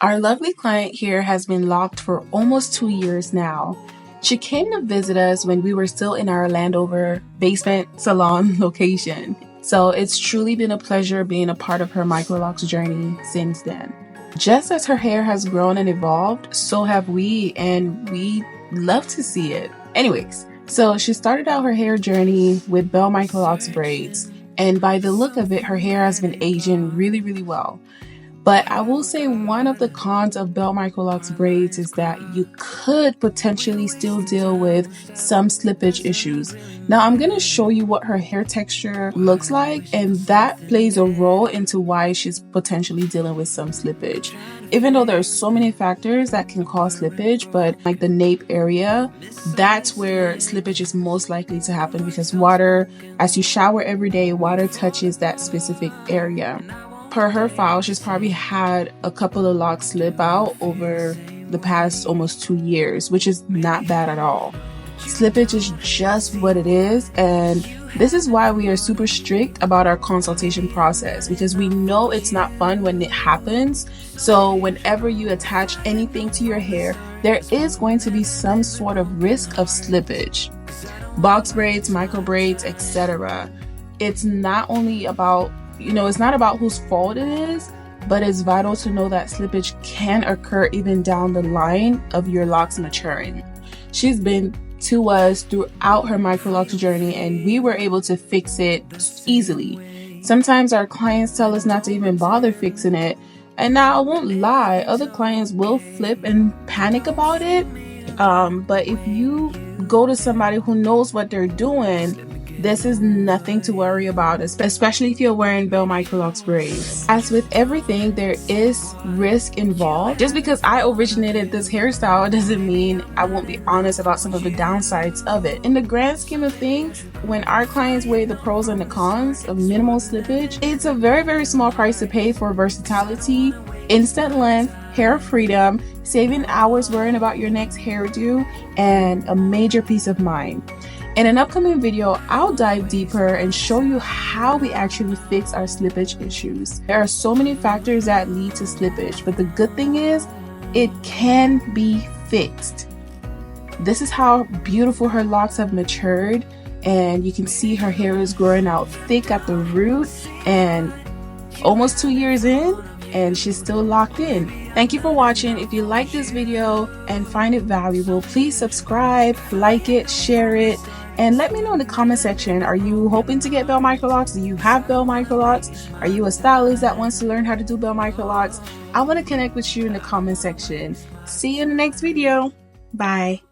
Our lovely client here has been locked for almost 2 years now. She came to visit us when we were still in our Landover basement salon location. So it's truly been a pleasure being a part of her Microlocs journey since then. Just as her hair has grown and evolved, so have we, and we love to see it. Anyways, so she started out her hair journey with Belle Microlocs braids, and by the look of it, her hair has been aging really well. But I will say one of the cons of Belle Microlocs braids is that you could potentially still deal with some slippage issues. Now I'm going to show you what her hair texture looks like, and that plays a role into why she's potentially dealing with some slippage. Even though there are so many factors that can cause slippage, but like the nape area, that's where slippage is most likely to happen because water, as you shower every day, water touches that specific area. Per her file, she's probably had a couple of locks slip out over the past almost 2 years, which is not bad at all. Slippage is just what it is, and this is why we are super strict about our consultation process, because we know it's not fun when it happens. So whenever you attach anything to your hair, there is going to be some sort of risk of slippage. Box braids, micro braids, etc. It's not only about it's not about whose fault it is, but it's vital to know that slippage can occur even down the line of your locks maturing. She's been to us throughout her Microlocs journey, and we were able to fix it easily. Sometimes our clients tell us not to even bother fixing it, and now I won't lie, other clients will flip and panic about it. But if you go to somebody who knows what they're doing, this is nothing to worry about, especially if you're wearing Belle Microlocs braids. As with everything, there is risk involved. Just because I originated this hairstyle doesn't mean I won't be honest about some of the downsides of it. In the grand scheme of things, when our clients weigh the pros and the cons of minimal slippage, it's a very small price to pay for versatility, instant length, hair freedom, saving hours worrying about your next hairdo, and a major peace of mind. In an upcoming video, I'll dive deeper and show you how we actually fix our slippage issues. There are so many factors that lead to slippage, but the good thing is it can be fixed. This is how beautiful her locks have matured, and you can see her hair is growing out thick at the root, and almost 2 years in, and she's still locked in. Thank you for watching. If you like this video and find it valuable, please subscribe, like it, share it, and let me know in the comment section, are you hoping to get Belle Microlocs? Do you have Belle Microlocs? Are you a stylist that wants to learn how to do Belle Microlocs? I want to connect with you in the comment section. See you in the next video. Bye.